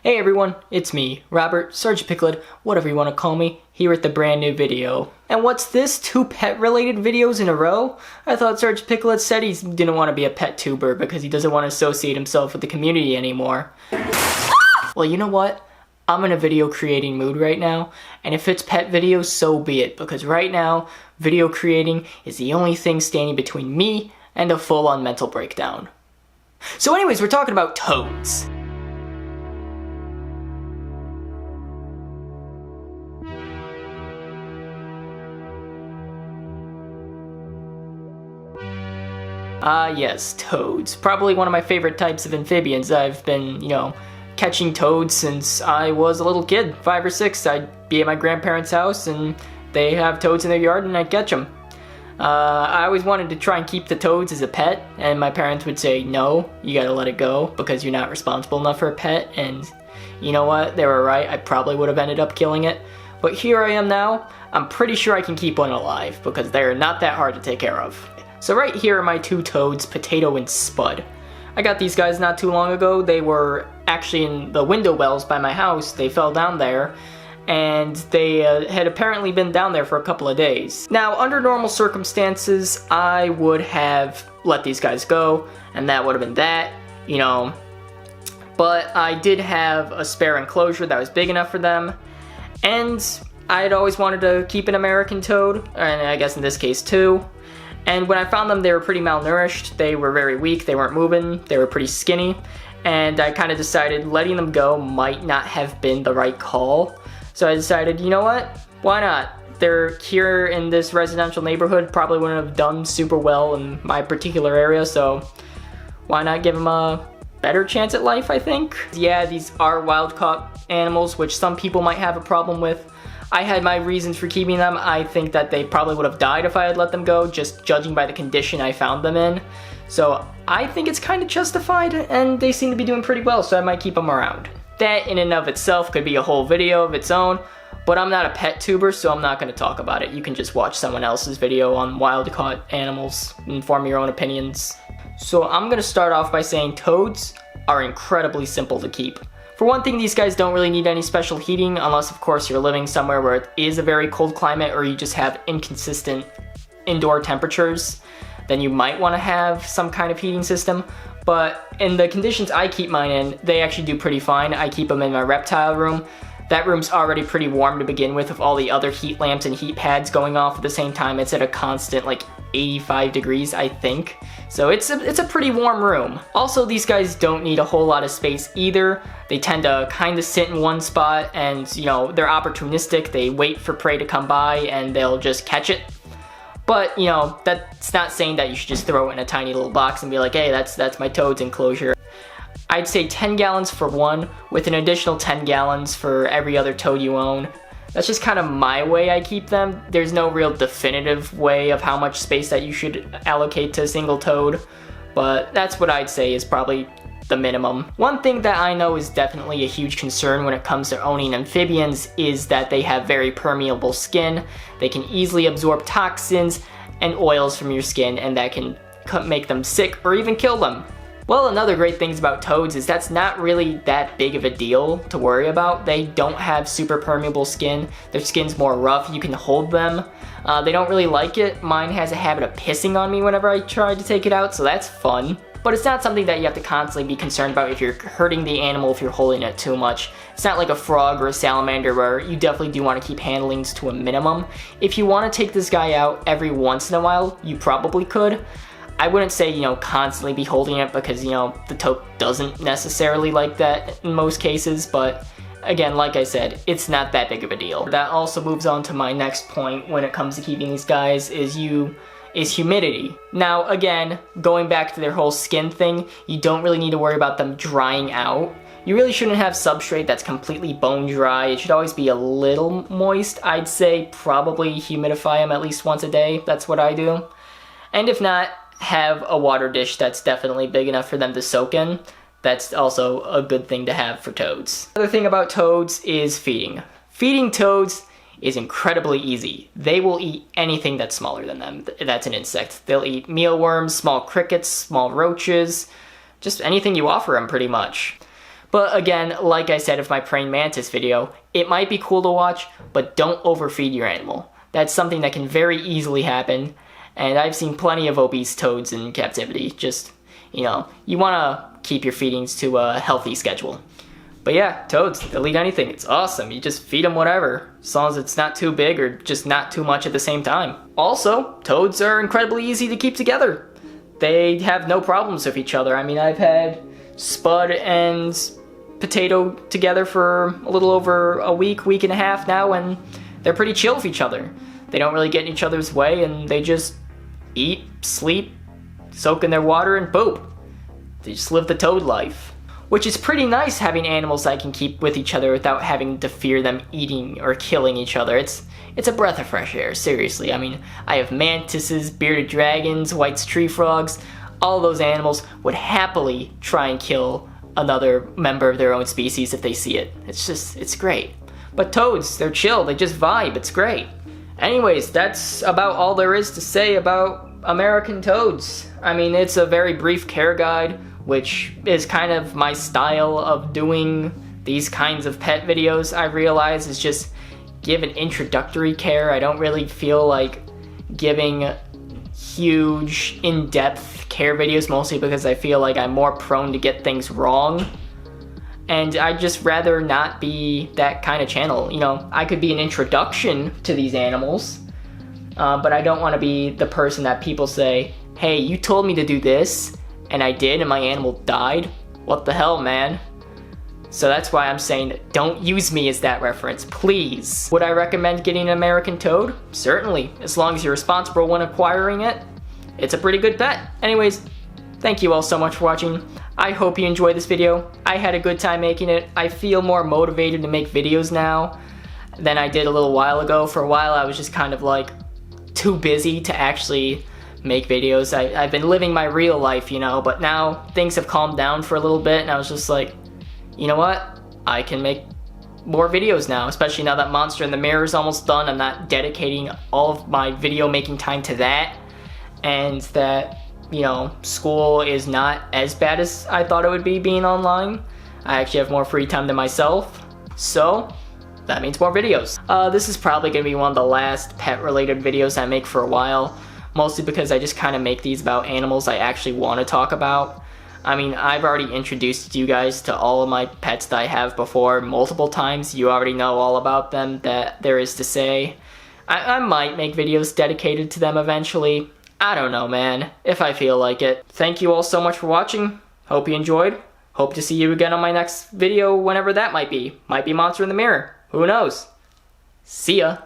Hey everyone, it's me, Robert, Sergeant Pickled, whatever you want to call me, here at the brand new video. And what's this, 2 pet-related videos in a row? I thought Sergeant Pickled said he didn't want to be a pet tuber because he doesn't want to associate himself with the community anymore. Well, you know what? I'm in a video creating mood right now, and if it's pet videos, so be it, because right now, video creating is the only thing standing between me and a full-on mental breakdown. So anyways, we're talking about toads. Yes, toads. Probably one of my favorite types of amphibians. I've been, catching toads since I was a little kid, 5 or 6. I'd be at my grandparents' house and they have toads in their yard and I'd catch them. I always wanted to try and keep the toads as a pet, and my parents would say, no, you gotta let it go because you're not responsible enough for a pet, and you know what, they were right, I probably would have ended up killing it. But here I am now, I'm pretty sure I can keep one alive because they're not that hard to take care of. So right here are my 2 toads, Potato and Spud. I got these guys not too long ago. They were actually in the window wells by my house. They fell down there, and they had apparently been down there for a couple of days. Now, under normal circumstances, I would have let these guys go, and that would have been that, But I did have a spare enclosure that was big enough for them, and I'd always wanted to keep an American toad, and I guess in this case 2. And when I found them, they were pretty malnourished, they were very weak, they weren't moving, they were pretty skinny, and I kind of decided letting them go might not have been the right call. So I decided, you know what, why not? They're here in this residential neighborhood, probably wouldn't have done super well in my particular area, so why not give them a better chance at life, I think? Yeah, these are wild-caught animals, which some people might have a problem with. I had my reasons for keeping them. I think that they probably would have died if I had let them go, just judging by the condition I found them in. So I think it's kind of justified, and they seem to be doing pretty well, so I might keep them around. That in and of itself could be a whole video of its own, but I'm not a pet tuber, so I'm not going to talk about it. You can just watch someone else's video on wild-caught animals and form your own opinions. So I'm going to start off by saying toads are incredibly simple to keep. For one thing, these guys don't really need any special heating unless, of course, you're living somewhere where it is a very cold climate or you just have inconsistent indoor temperatures. Then you might want to have some kind of heating system. But in the conditions I keep mine in, they actually do pretty fine. I keep them in my reptile room. That room's already pretty warm to begin with all the other heat lamps and heat pads going off at the same time. It's at a constant 85 degrees, I think. So it's a pretty warm room. Also, these guys don't need a whole lot of space either. They tend to kind of sit in one spot and, they're opportunistic. They wait for prey to come by and they'll just catch it. But, that's not saying that you should just throw it in a tiny little box and be like, hey, that's my toad's enclosure. I'd say 10 gallons for one, with an additional 10 gallons for every other toad you own. That's just kind of my way I keep them. There's no real definitive way of how much space that you should allocate to a single toad, but that's what I'd say is probably the minimum. One thing that I know is definitely a huge concern when it comes to owning amphibians is that they have very permeable skin. They can easily absorb toxins and oils from your skin, and that can make them sick or even kill them. Well, another great thing about toads is that's not really that big of a deal to worry about. They don't have super permeable skin. Their skin's more rough. You can hold them. They don't really like it. Mine has a habit of pissing on me whenever I try to take it out, so that's fun. But it's not something that you have to constantly be concerned about if you're hurting the animal, if you're holding it too much. It's not like a frog or a salamander where you definitely do want to keep handlings to a minimum. If you want to take this guy out every once in a while, you probably could. I wouldn't say, constantly be holding it because, the toad doesn't necessarily like that in most cases, but again, like I said, it's not that big of a deal. That also moves on to my next point when it comes to keeping these guys is humidity. Now, again, going back to their whole skin thing, you don't really need to worry about them drying out. You really shouldn't have substrate that's completely bone dry. It should always be a little moist. I'd say probably humidify them at least once a day. That's what I do. And if not, have a water dish that's definitely big enough for them to soak in. That's also a good thing to have for toads. Another thing about toads is feeding. Feeding toads is incredibly easy. They will eat anything that's smaller than them. That's an insect. They'll eat mealworms, small crickets, small roaches, just anything you offer them pretty much. But again, like I said with my praying mantis video, it might be cool to watch, but don't overfeed your animal. That's something that can very easily happen, and I've seen plenty of obese toads in captivity. Just, you know, you want to keep your feedings to a healthy schedule. But yeah, toads, they'll eat anything. It's awesome. You just feed them whatever, as long as it's not too big or just not too much at the same time. Also, toads are incredibly easy to keep together. They have no problems with each other. I mean, I've had Spud and Potato together for a little over a week and a half now, and they're pretty chill with each other. They don't really get in each other's way, and they just eat, sleep, soak in their water, and boop. They just live the toad life. Which is pretty nice, having animals I can keep with each other without having to fear them eating or killing each other. It's a breath of fresh air, seriously. I mean, I have mantises, bearded dragons, white's tree frogs. All those animals would happily try and kill another member of their own species if they see it. It's great. But toads, they're chill, they just vibe, it's great. Anyways, that's about all there is to say about American toads. I mean, it's a very brief care guide, which is kind of my style of doing these kinds of pet videos. I realize is just give an introductory care. I don't really feel like giving huge, in-depth care videos, mostly because I feel like I'm more prone to get things wrong. And I'd just rather not be that kind of channel. You know, I could be an introduction to these animals, but I don't want to be the person that people say, hey, you told me to do this, and I did, and my animal died? What the hell, man? So that's why I'm saying don't use me as that reference, please. Would I recommend getting an American toad? Certainly, as long as you're responsible when acquiring it. It's a pretty good pet. Anyways, thank you all so much for watching. I hope you enjoyed this video. I had a good time making it. I feel more motivated to make videos now than I did a little while ago. For a while, I was just kind of like too busy to actually make videos. I've been living my real life, you know, but now things have calmed down for a little bit, and I was just like, you know what? I can make more videos now, especially now that Monster in the Mirror is almost done. I'm not dedicating all of my video making time to that, and that, you know, school is not as bad as I thought it would be being online. I actually have more free time than myself, so that means more videos. This is probably going to be one of the last pet-related videos I make for a while. Mostly because I just kind of make these about animals I actually want to talk about. I mean, I've already introduced you guys to all of my pets that I have before multiple times. You already know all about them that there is to say. I might make videos dedicated to them eventually. I don't know, man, if I feel like it. Thank you all so much for watching. Hope you enjoyed. Hope to see you again on my next video, whenever that might be. Might be Monster in the Mirror. Who knows? See ya.